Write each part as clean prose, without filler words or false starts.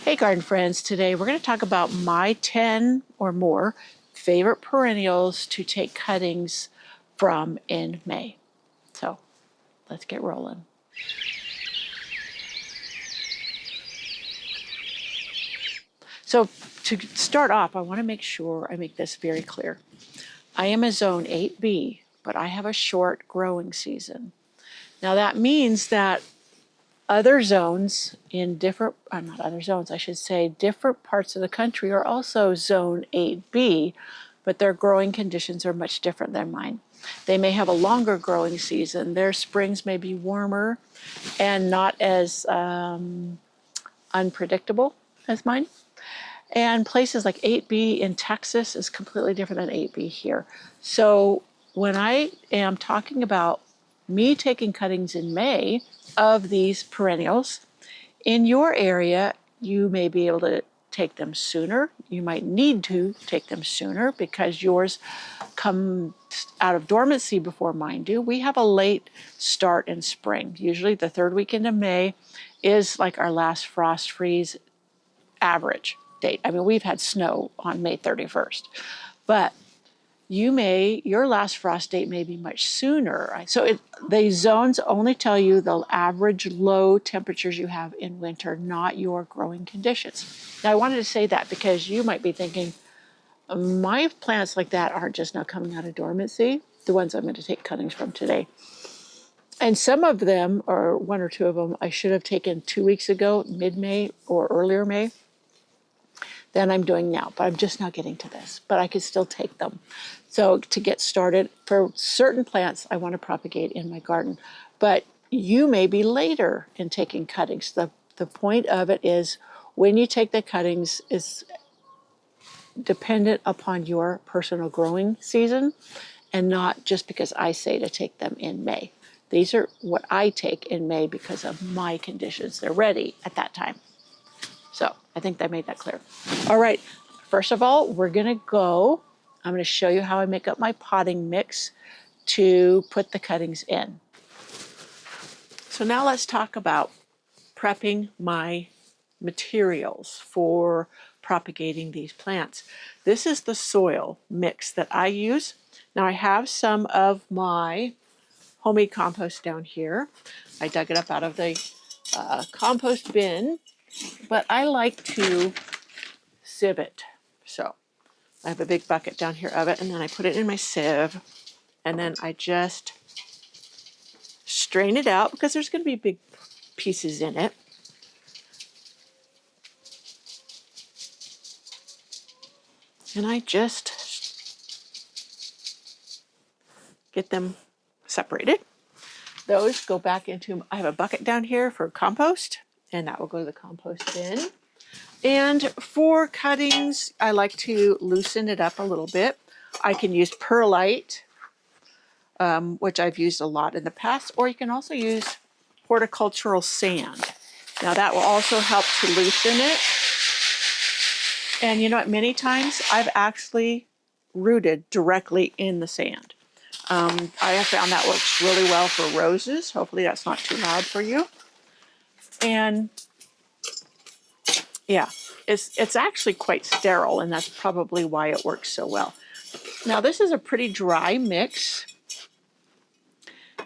Hey garden friends, today we're going to talk about my 10 or more favorite perennials to take cuttings from in May. So let's get rolling. So to start off, I want to make sure I make this very clear. I am a zone 8B, but I have a short growing season. Now that means that other zones in different, not other zones, I should say, different parts of the country are also zone 8B, but their growing conditions are much different than mine. They may have a longer growing season. Their springs may be warmer and not as unpredictable as mine. And places like 8B in Texas is completely different than 8B here. So when I am talking about me taking cuttings in May of these perennials, in your area, you may be able to take them sooner. You might need to take them sooner because yours come out of dormancy before mine do. We have a late start in spring. Usually the third weekend of May is like our last frost freeze average date. I mean, we've had snow on May 31st, but your last frost date may be much sooner. So the zones only tell you the average low temperatures you have in winter, not your growing conditions. Now, I wanted to say that because you might be thinking, my plants like that aren't just now coming out of dormancy, the ones I'm going to take cuttings from today. And some of them, or one or two of them, I should have taken 2 weeks ago, mid-May or earlier May, than I'm doing now, but I'm just not getting to this, but I could still take them. So to get started, for certain plants, I want to propagate in my garden, but you may be later in taking cuttings. The point of it is when you take the cuttings is dependent upon your personal growing season and not just because I say to take them in May. These are what I take in May because of my conditions. They're ready at that time. So I think I made that clear. All right, first of all, I'm going to show you how I make up my potting mix to put the cuttings in. So now let's talk about prepping my materials for propagating these plants. This is the soil mix that I use. Now I have some of my homemade compost down here. I dug it up out of the compost bin, but I like to sieve it. So I have a big bucket down here of it, and then I put it in my sieve, and then I just strain it out because there's going to be big pieces in it. And I just get them separated. Those go back into, I have a bucket down here for compost, and that will go to the compost bin. And for cuttings, I like to loosen it up a little bit. I can use perlite, which I've used a lot in the past, or you can also use horticultural sand. Now that will also help to loosen it. And you know what, many times I've actually rooted directly in the sand. I have found that works really well for roses. Hopefully that's not too loud for you. And yeah, it's actually quite sterile, and that's probably why it works so well. Now this is a pretty dry mix.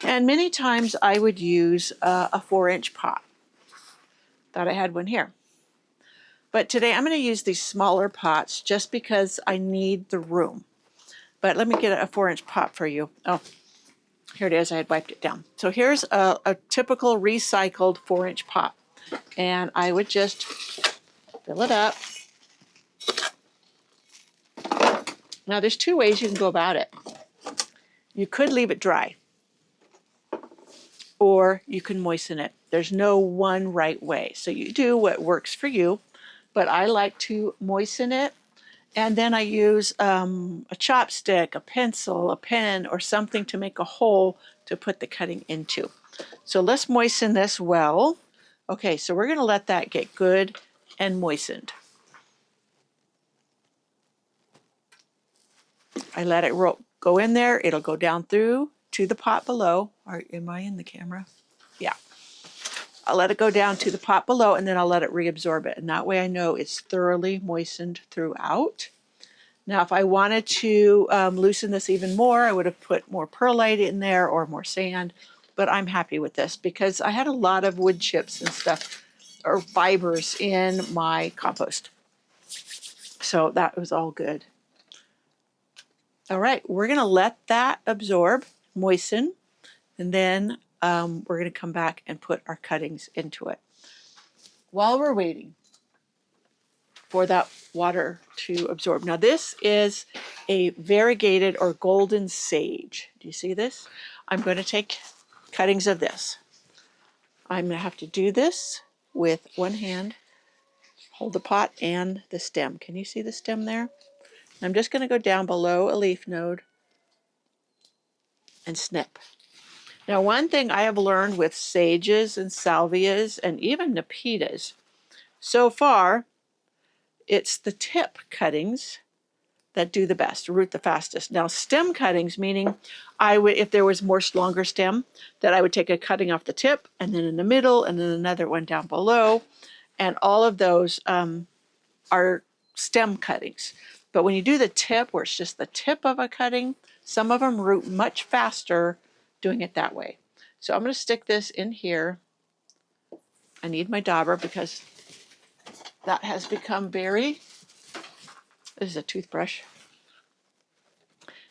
And many times I would use a 4-inch pot. Thought I had one here. But today I'm going to use these smaller pots just because I need the room. But let me get a 4-inch pot for you. Oh, here it is. I had wiped it down. So here's a typical recycled 4-inch pot. And I would just fill it up. Now there's 2 ways you can go about it. You could leave it dry, or you can moisten it. There's no one right way. So you do what works for you, but I like to moisten it. And then I use a chopstick, a pencil, a pen, or something to make a hole to put the cutting into. So let's moisten this well. Okay, so we're going to let that get good and moistened. I let it go in there. It'll go down through to the pot below. Am I in the camera? Yeah. I'll let it go down to the pot below, and then I'll let it reabsorb it. And that way I know it's thoroughly moistened throughout. Now, if I wanted to loosen this even more, I would have put more perlite in there or more sand. But I'm happy with this because I had a lot of wood chips and stuff, or fibers, in my compost. So that was all good. All right, we're going to let that absorb, moisten, and then we're going to come back and put our cuttings into it. While we're waiting for that water to absorb. Now this is a variegated or golden sage. Do you see this? I'm going to take cuttings of this. I'm going to have to do this with one hand, hold the pot and the stem. Can you see the stem there? I'm just going to go down below a leaf node and snip. Now, one thing I have learned with sages and salvias and even nepitas, so far, it's the tip cuttings that do the best, root the fastest. Now, stem cuttings, meaning I would, if there was more longer stem, that I would take a cutting off the tip, and then in the middle, and then another one down below, and all of those are stem cuttings. But when you do the tip, where it's just the tip of a cutting, some of them root much faster doing it that way. So I'm going to stick this in here. I need my dauber because that has become very, this is a toothbrush,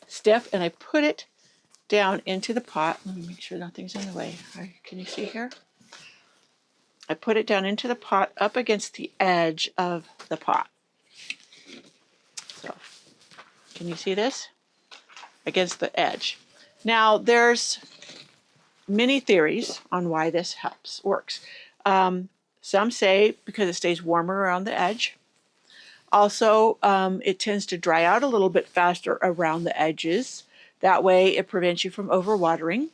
stiff, and I put it down into the pot. Let me make sure nothing's in the way. Can you see here? I put it down into the pot up against the edge of the pot. So, can you see this? Against the edge. Now, there's many theories on why this works. Some say because it stays warmer around the edge. Also, it tends to dry out a little bit faster around the edges. That way, it prevents you from overwatering.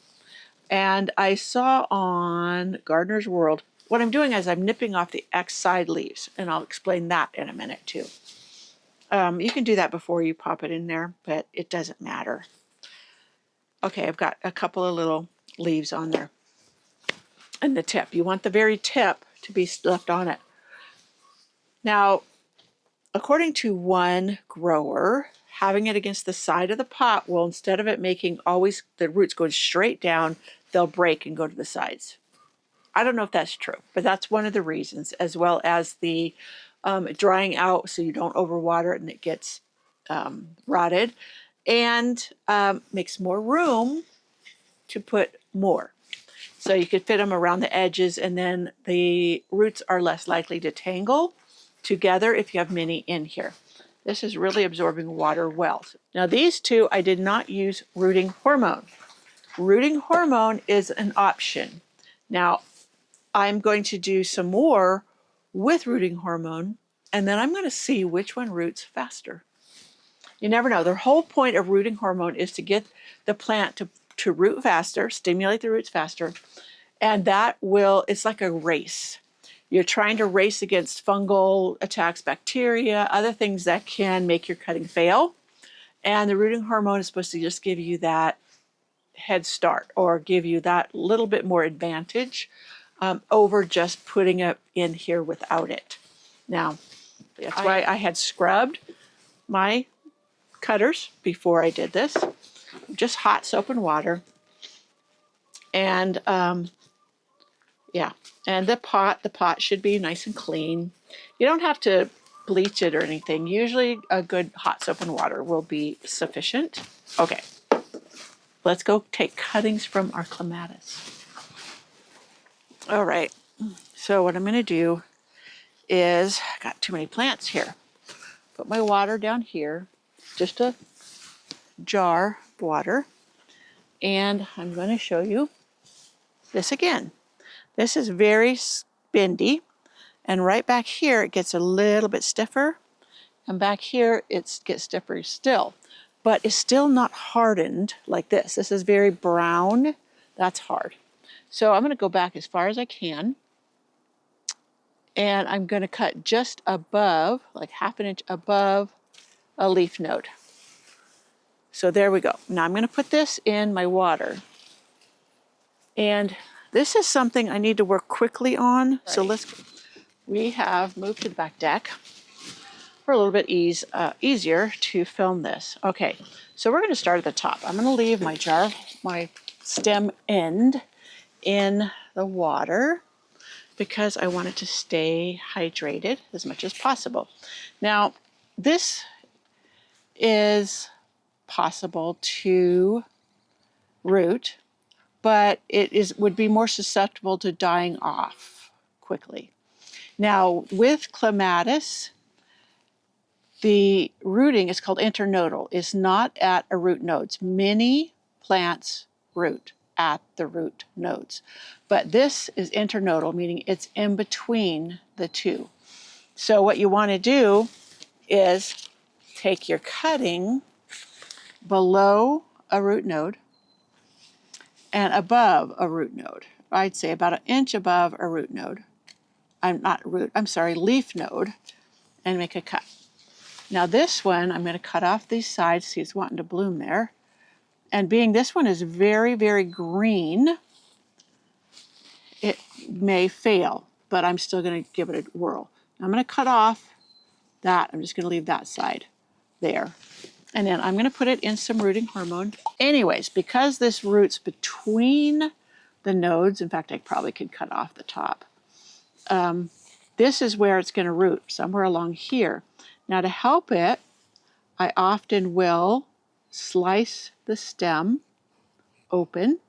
And I saw on Gardener's World, what I'm doing is I'm nipping off the X-side leaves, and I'll explain that in a minute too. You can do that before you pop it in there, but it doesn't matter. Okay, I've got a couple of little leaves on there. And the tip, you want the very tip to be left on it. Now, according to one grower, having it against the side of the pot will, instead of it making always the roots going straight down, they'll break and go to the sides. I don't know if that's true, but that's one of the reasons, as well as the drying out so you don't overwater it and it gets rotted, and makes more room to put more. So you could fit them around the edges, and then the roots are less likely to tangle together if you have many in here. This is really absorbing water well. Now these two, I did not use rooting hormone. Rooting hormone is an option. Now, I'm going to do some more with rooting hormone, and then I'm going to see which one roots faster. You never know. The whole point of rooting hormone is to get the plant to root faster, stimulate the roots faster, and that will, it's like a race. You're trying to race against fungal attacks, bacteria, other things that can make your cutting fail. And the rooting hormone is supposed to just give you that head start, or give you that little bit more advantage over just putting it in here without it. Now, that's why I had scrubbed my cutters before I did this. Just hot soap and water. And yeah, and the pot should be nice and clean. You don't have to bleach it or anything. Usually a good hot soap and water will be sufficient. Okay, let's go take cuttings from our clematis. All right, so what I'm going to do is, I got too many plants here. Put my water down here, just a jar of water, and I'm going to show you this again. This is very spendy, and right back here it gets a little bit stiffer, and back here it gets stiffer still, but it's still not hardened like this. This is very brown. That's hard. So I'm going to go back as far as I can, and I'm going to cut just above, like ½ inch above a leaf node. So there we go. Now I'm going to put this in my water, and This is something I need to work quickly on. So we have moved to the back deck for a little bit easier to film this. Okay, so we're going to start at the top. I'm going to leave my stem end in the water because I want it to stay hydrated as much as possible. Now, this is possible to root, but would be more susceptible to dying off quickly. Now, with clematis, the rooting is called internodal. It's not at a root nodes. Many plants root at the root nodes, but this is internodal, meaning it's in between the two. So what you want to do is take your cutting below a root node and above a root node. I'd say about 1 inch above a root node. Leaf node, and make a cut. Now this one, I'm going to cut off these sides. See, it's wanting to bloom there. And being this one is very, very green, it may fail, but I'm still going to give it a whirl. I'm going to cut off that. I'm just going to leave that side there. And then I'm going to put it in some rooting hormone. Anyways, because this roots between the nodes, in fact, I probably could cut off the top. This is where it's going to root, somewhere along here. Now to help it, I often will slice the stem open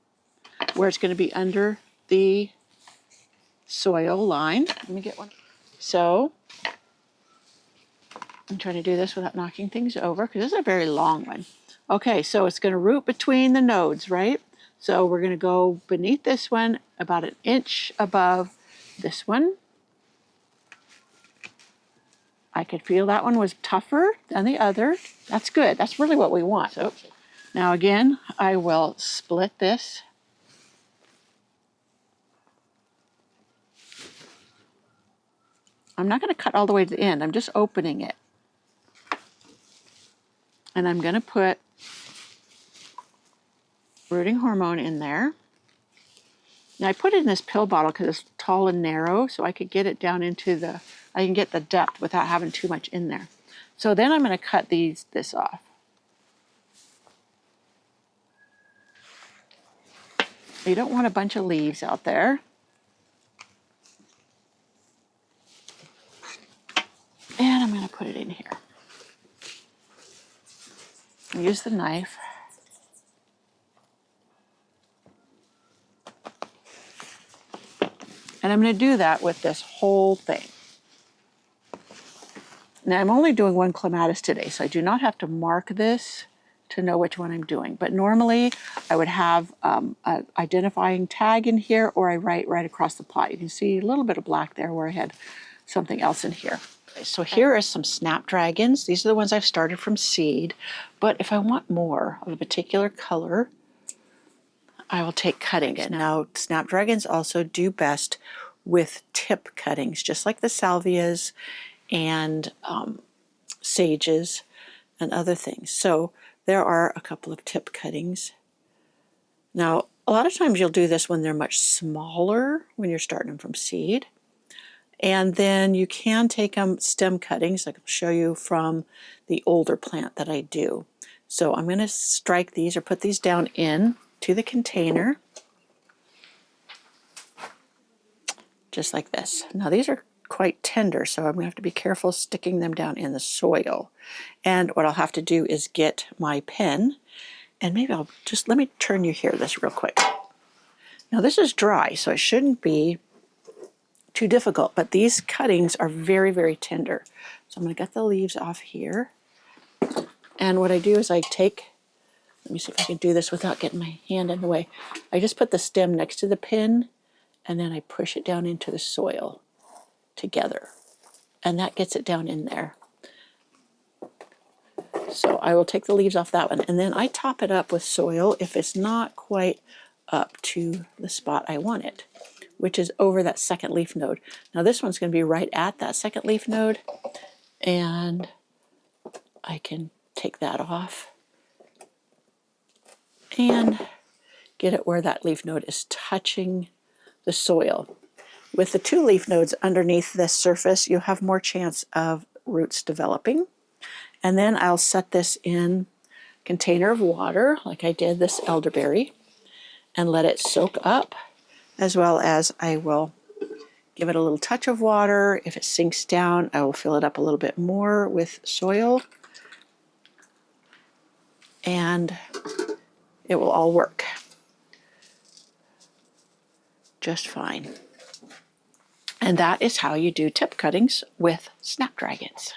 where it's going to be under the soil line. Let me get one. So I'm trying to do this without knocking things over because this is a very long one. Okay, so it's going to root between the nodes, right? So we're going to go beneath this one, about 1 inch above this one. I could feel that one was tougher than the other. That's good. That's really what we want. So now again, I will split this. I'm not going to cut all the way to the end. I'm just opening it. And I'm going to put rooting hormone in there. Now I put it in this pill bottle because it's tall and narrow, so I could get it down into I can get the depth without having too much in there. So then I'm going to cut this off. You don't want a bunch of leaves out there. And I'm going to put it in here. Use the knife. And I'm going to do that with this whole thing. Now I'm only doing one clematis today, so I do not have to mark this to know which one I'm doing. But normally I would have an identifying tag in here, or I write right across the pot. You can see a little bit of black there where I had something else in here. So here are some snapdragons. These are the ones I've started from seed. But if I want more of a particular color, I will take cuttings. Now, snapdragons also do best with tip cuttings, just like the salvias and sages and other things. So there are a couple of tip cuttings. Now, a lot of times you'll do this when they're much smaller, when you're starting them from seed. And then you can take stem cuttings, like I'll show you from the older plant that I do. So I'm going to strike these or put these down in to the container, just like this. Now these are quite tender, so I'm going to have to be careful sticking them down in the soil. And what I'll have to do is get my pen, and maybe let me turn you here this real quick. Now this is dry, so it shouldn't be too difficult, but these cuttings are very, very tender. So I'm going to get the leaves off here. And what I do is let me see if I can do this without getting my hand in the way. I just put the stem next to the pin, and then I push it down into the soil together. And that gets it down in there. So I will take the leaves off that one, and then I top it up with soil if it's not quite up to the spot I want it, which is over that second leaf node. Now this one's going to be right at that second leaf node, and I can take that off and get it where that leaf node is touching the soil. With the 2 leaf nodes underneath this surface, you'll have more chance of roots developing. And then I'll set this in a container of water, like I did this elderberry, and let it soak up, as well as I will give it a little touch of water. If it sinks down, I will fill it up a little bit more with soil, and it will all work just fine. And that is how you do tip cuttings with snapdragons.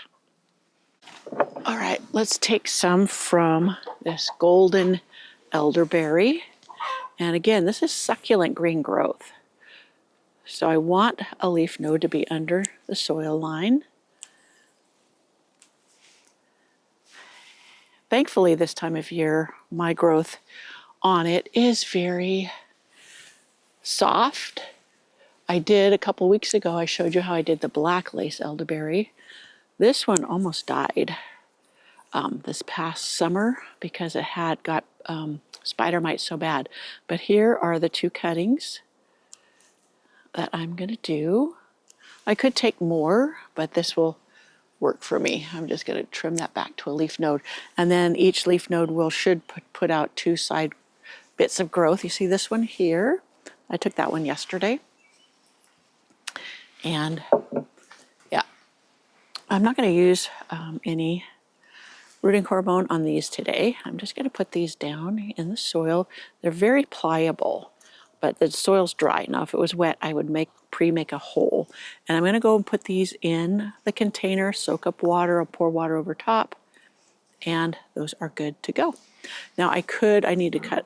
All right, let's take some from this golden elderberry. And again, this is succulent green growth. So I want a leaf node to be under the soil line. Thankfully, this time of year, my growth on it is very soft. I did a couple weeks ago, I showed you how I did the black lace elderberry. This one almost died this past summer because it had got spider mites so bad. But here are the 2 cuttings that I'm going to do. I could take more, but this will work for me. I'm just going to trim that back to a leaf node. And then each leaf node should put out 2 side bits of growth. You see this one here? I took that one yesterday. And yeah, I'm not going to use any rooting hormone on these today. I'm just going to put these down in the soil. They're very pliable, but the soil's dry. Now, if it was wet, I would pre-make a hole. And I'm going to go and put these in the container, soak up water, I'll pour water over top, and those are good to go. Now, I need to cut,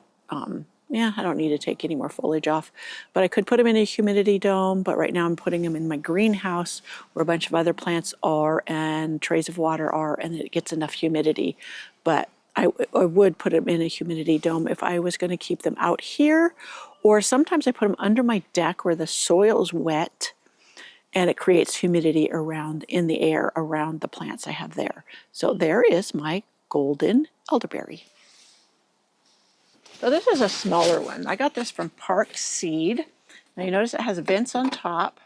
I don't need to take any more foliage off, but I could put them in a humidity dome, but right now I'm putting them in my greenhouse where a bunch of other plants are and trays of water are, and it gets enough humidity. But I would put them in a humidity dome if I was going to keep them out here, or sometimes I put them under my deck where the soil's wet and it creates humidity in the air around the plants I have there. So there is my golden elderberry. So this is a smaller one. I got this from Park Seed. Now you notice it has vents on top.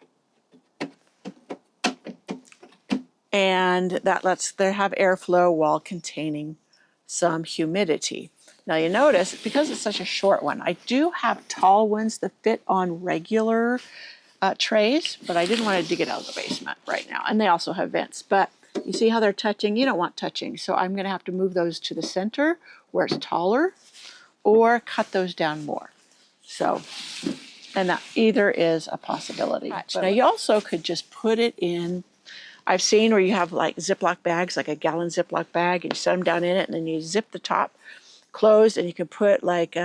And that lets there have airflow while containing some humidity. Now you notice, because it's such a short one, I do have tall ones that fit on regular trays, but I didn't want to dig it out of the basement right now. And they also have vents, but you see how they're touching? You don't want touching. So I'm going to have to move those to the center where it's taller, or cut those down more. So, and that either is a possibility. Right. Now you also could just put it in, I've seen where you have like Ziploc bags, like a gallon Ziploc bag, and you set them down in it, and then you zip the top closed, and you can put like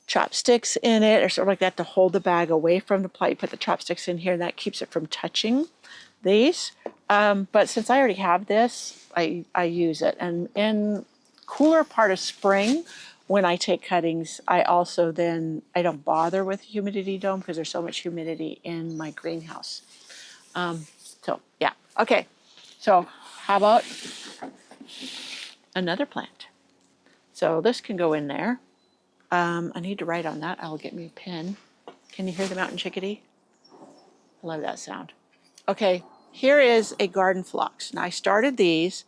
chopsticks in it or something like that to hold the bag away from the plant. You put the chopsticks in here, and that keeps it from touching these. But since I already have this, I use it. And in cooler part of spring, when I take cuttings, I don't bother with humidity dome because there's so much humidity in my greenhouse. So yeah, okay. So how about another plant? So this can go in there. I need to write on that. I'll get me a pen. Can you hear the mountain chickadee? I love that sound. Okay, here is a garden phlox. Now I started these.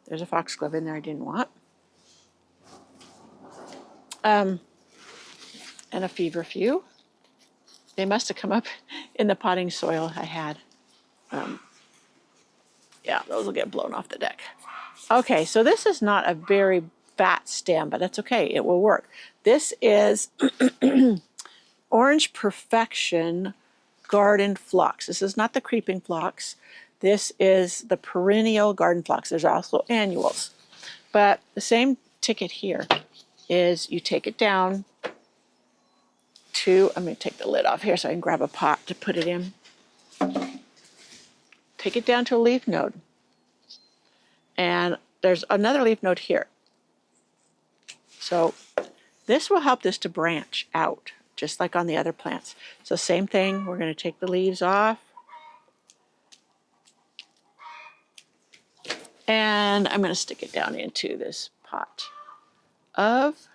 There's a foxglove in there I didn't want. And a feverfew. They must have come up in the potting soil I had. Yeah, those will get blown off the deck. Okay, so this is not a very fat stem, but that's okay. It will work. This is Orange Perfection Garden Phlox. This is not the creeping phlox. This is the perennial garden phlox. There's also annuals. But the same ticket here is you take it down to, I'm going to take the lid off here so I can grab a pot to put it in. Take it down to a leaf node. And there's another leaf node here. So this will help this to branch out, just like on the other plants. So same thing, we're going to take the leaves off. And I'm going to stick it down into this pot of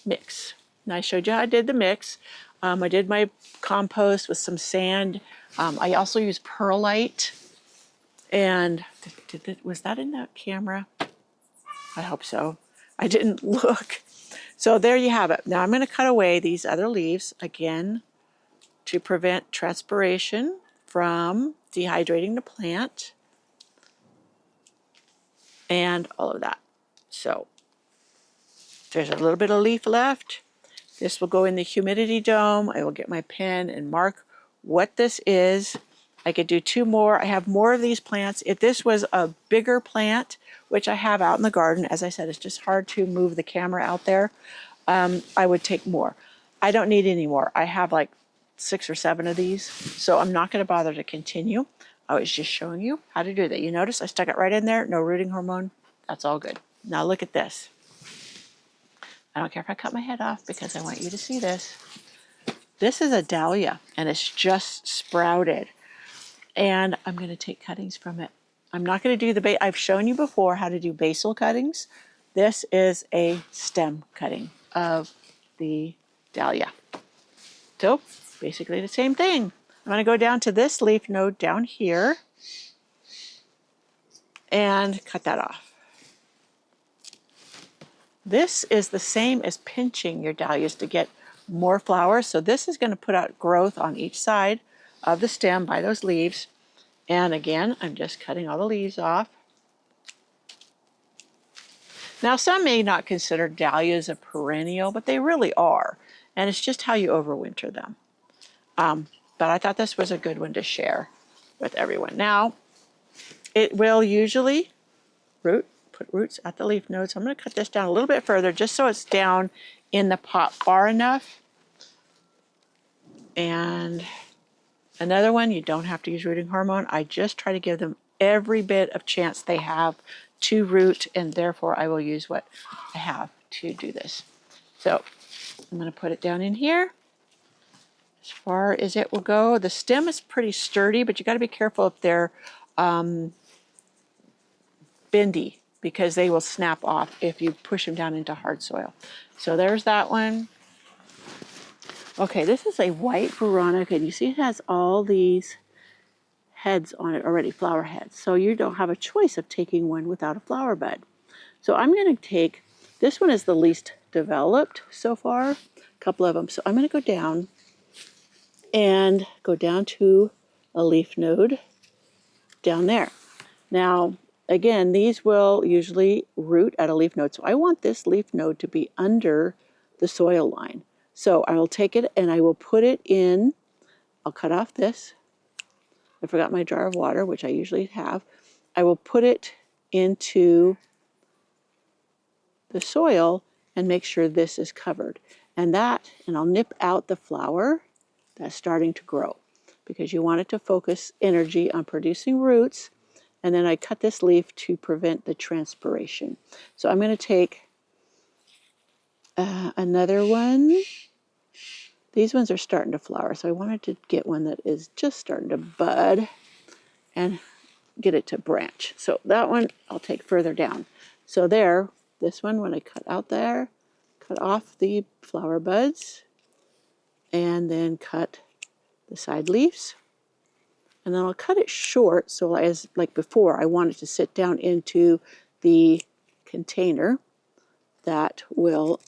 mix. And I showed you how I did the mix. I did my compost with some sand. I also use perlite. And was that in that camera? I hope so. I didn't look. So there you have it. Now I'm going to cut away these other leaves again to prevent transpiration from dehydrating the plant and all of that. So there's a little bit of leaf left. This will go in the humidity dome. I will get my pen and mark what this is. I could do 2 more. I have more of these plants. If this was a bigger plant, which I have out in the garden, as I said, it's just hard to move the camera out there, I would take more. I don't need any more. I have like 6 or 7 of these, so I'm not going to bother to continue. I was just showing you how to do that. You notice I stuck it right in there, no rooting hormone. That's all good. Now look at this. I don't care if I cut my head off because I want you to see this. This is a dahlia, and it's just sprouted. And I'm going to take cuttings from it. I'm not going to do the base. I've shown you before how to do basal cuttings. This is a stem cutting of the dahlia. So basically the same thing. I'm going to go down to this leaf node down here and cut that off. This is the same as pinching your dahlias to get more flowers. So this is going to put out growth on each side of the stem by those leaves. And again, I'm just cutting all the leaves off. Now, some may not consider dahlias a perennial, but they really are. And it's just how you overwinter them. But I thought this was a good one to share with everyone. Now, it will usually put roots at the leaf nodes. So I'm going to cut this down a little bit further just so it's down in the pot far enough. And another one, you don't have to use rooting hormone. I just try to give them every bit of chance they have to root, and therefore I will use what I have to do this. So I'm going to put it down in here. As far as it will go, the stem is pretty sturdy, but you got to be careful if they're bendy, because they will snap off if you push them down into hard soil. So there's that one. Okay, this is a white Veronica, and you see it has all these heads on it already, flower heads. So you don't have a choice of taking one without a flower bud. So I'm going to take, this one is the least developed so far, a couple of them. So I'm going to go down and go down to a leaf node down there. Now, again, these will usually root at a leaf node. So I want this leaf node to be under the soil line. So I will take it and I will put it in, I'll cut off this. I forgot my jar of water, which I usually have. I will put it into the soil and make sure this is covered. And I'll nip out the flower that's starting to grow, because you want it to focus energy on producing roots. And then I cut this leaf to prevent the transpiration. So I'm going to take another one. These ones are starting to flower, so I wanted to get one that is just starting to bud and get it to branch. So that one I'll take further down. So there, this one, when I cut out there, cut off the flower buds and then cut the side leaves. And then I'll cut it short, so as like before, I want it to sit down into the container that will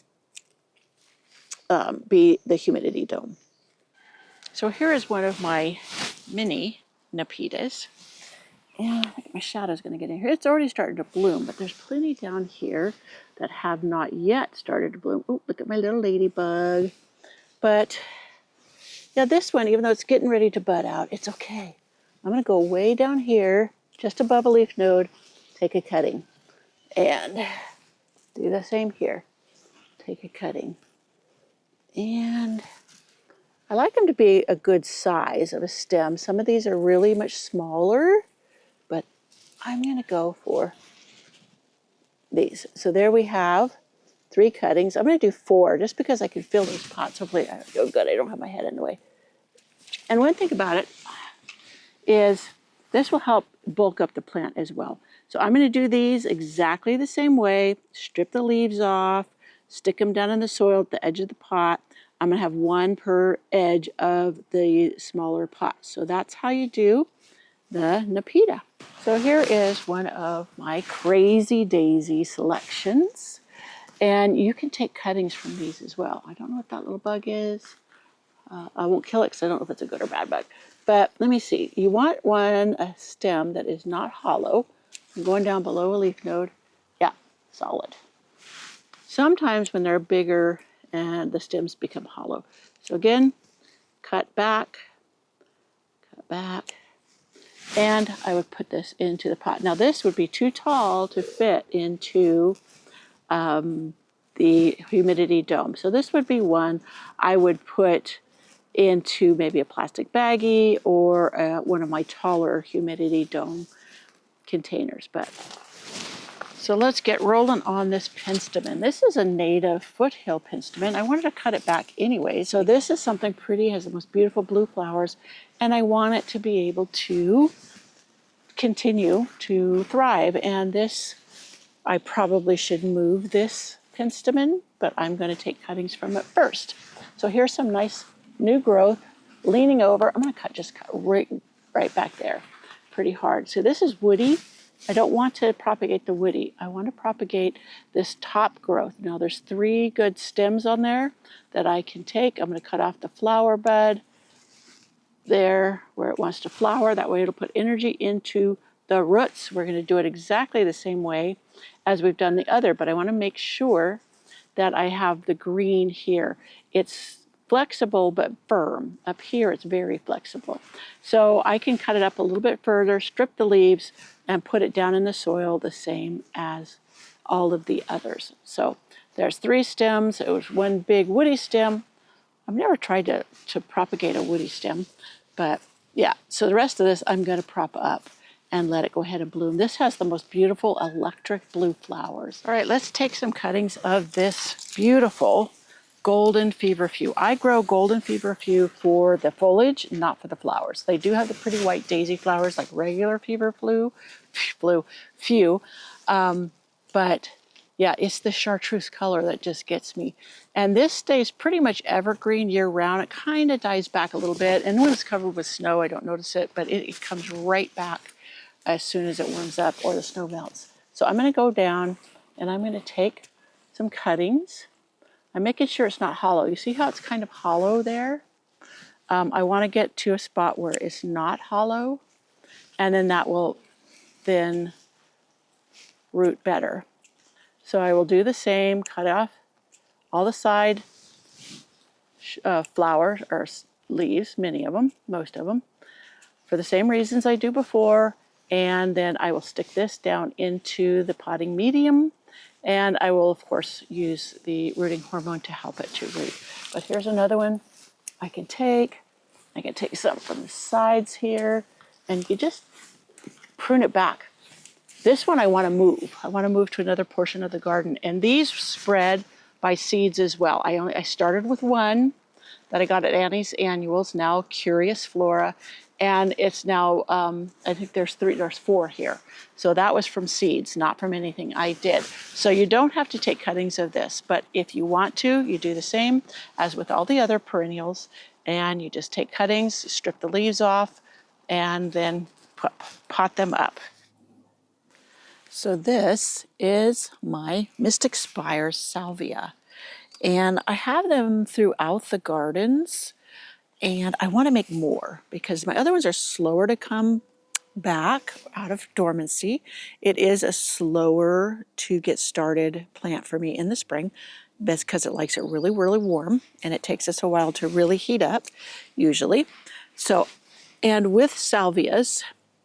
be the humidity dome. So here is one of my mini Nepitas. And I think my shadow's going to get in here. It's already started to bloom, but there's plenty down here that have not yet started to bloom. Oh, look at my little ladybug. But yeah, this one, even though it's getting ready to bud out, it's okay. I'm going to go way down here, just above a leaf node, take a cutting, and do the same here. Take a cutting. And I like them to be a good size of a stem. Some of these are really much smaller, but I'm going to go for these. So there we have 3 cuttings. I'm going to do 4 just because I can fill those pots. Hopefully, oh good, I don't have my head in the way. And one thing about it is this will help bulk up the plant as well. So I'm going to do these exactly the same way, strip the leaves off, stick them down in the soil at the edge of the pot. I'm going to have one per edge of the smaller pot. So that's how you do the Nepeta. So here is one of my crazy daisy selections. And you can take cuttings from these as well. I don't know what that little bug is. I won't kill it because I don't know if it's a good or bad bug. But let me see. You want a stem that is not hollow. I'm going down below a leaf node. Yeah, solid. Sometimes when they're bigger and the stems become hollow. So again, cut back, and I would put this into the pot. Now this would be too tall to fit into the humidity dome. So this would be one I would put into maybe a plastic baggie or one of my taller humidity dome containers. So let's get rolling on this penstemon. This is a native Foothill penstemon. I wanted to cut it back anyway. So this is something pretty, has the most beautiful blue flowers, and I want it to be able to continue to thrive. And this, I probably should move this penstemon, but I'm going to take cuttings from it first. So here's some nice new growth leaning over. I'm going to just cut right back there pretty hard. So this is woody. I don't want to propagate the woody. I want to propagate this top growth. Now there's 3 good stems on there that I can take. I'm going to cut off the flower bud there where it wants to flower. That way it'll put energy into the roots. We're going to do it exactly the same way as we've done the other, but I want to make sure that I have the green here. It's flexible but firm. Up here it's very flexible. So I can cut it up a little bit further, strip the leaves, and put it down in the soil the same as all of the others. So there's 3 stems. It was one big woody stem. I've never tried to propagate a woody stem, but yeah. So the rest of this I'm going to prop up and let it go ahead and bloom. This has the most beautiful electric blue flowers. All right, let's take some cuttings of this beautiful golden feverfew. I grow golden feverfew for the foliage, not for the flowers. They do have the pretty white daisy flowers like regular feverfew, but yeah, it's the chartreuse color that just gets me. And this stays pretty much evergreen year round. It kind of dies back a little bit, and when it's covered with snow, I don't notice it, but it comes right back as soon as it warms up or the snow melts. So I'm going to go down and I'm going to take some cuttings. I'm making sure it's not hollow. You see how it's kind of hollow there? I want to get to a spot where it's not hollow, and then that will then root better. So I will do the same, cut off all the side flowers or leaves, many of them, most of them, for the same reasons I do before. And then I will stick this down into the potting medium. And I will, of course, use the rooting hormone to help it to root. But here's another one I can take. I can take some from the sides here, and you just prune it back. This one I want to move. I want to move to another portion of the garden. And these spread by seeds as well. I started with one that I got at Annie's Annuals, now Curious Flora. And it's now, I think there's 4 here. So that was from seeds, not from anything I did. So you don't have to take cuttings of this, but if you want to, you do the same as with all the other perennials, and you just take cuttings, strip the leaves off, and then pot them up. So this is my Mystic Spire Salvia, and I have them throughout the gardens. And I want to make more because my other ones are slower to come back out of dormancy. It is a slower to get started plant for me in the spring. That's because it likes it really, really warm, and it takes us a while to really heat up, usually. So, and with salvias,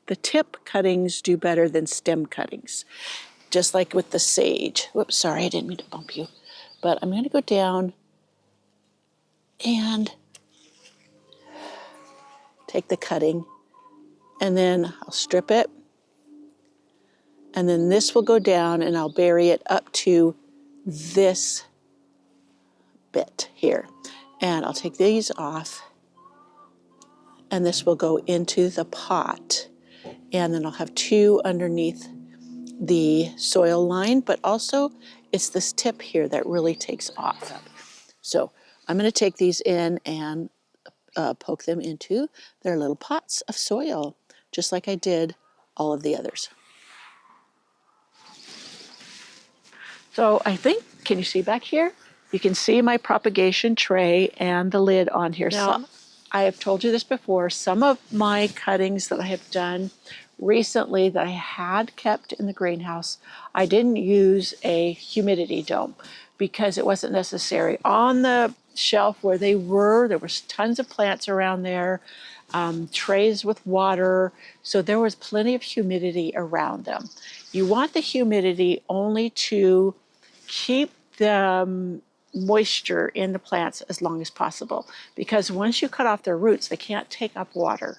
the tip cuttings do better than stem cuttings, just like with the sage. Whoops, sorry, I didn't mean to bump you. But I'm going to go down and take the cutting, and then I'll strip it, and then this will go down and I'll bury it up to this bit here. And I'll take these off, and this will go into the pot. And then I'll have 2 underneath the soil line, but also it's this tip here that really takes off. So I'm going to take these in and poke them into their little pots of soil, just like I did all of the others. So I think, can you see back here? You can see my propagation tray and the lid on here. Now, I have told you this before, some of my cuttings that I have done recently that I had kept in the greenhouse, I didn't use a humidity dome because it wasn't necessary. On the shelf where they were, there was tons of plants around there, trays with water, so there was plenty of humidity around them. You want the humidity only to keep the moisture in the plants as long as possible, because once you cut off their roots, they can't take up water.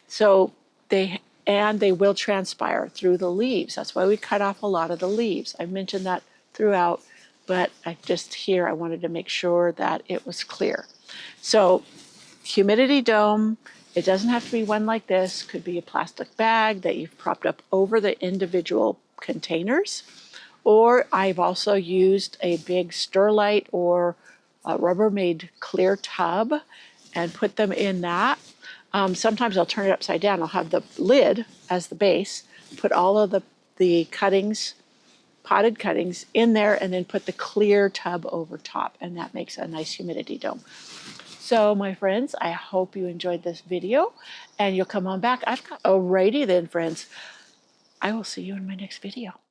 So they will transpire through the leaves. That's why we cut off a lot of the leaves. I've mentioned that throughout, but I wanted to make sure that it was clear. So humidity dome, it doesn't have to be one like this. Could be a plastic bag that you've propped up over the individual containers. Or I've also used a big Sterlite or a Rubbermaid clear tub and put them in that. Sometimes I'll turn it upside down. I'll have the lid as the base, put all of the cuttings, potted cuttings in there, and then put the clear tub over top, and that makes a nice humidity dome. So my friends, I hope you enjoyed this video and you'll come on back. Alrighty then, friends. I will see you in my next video.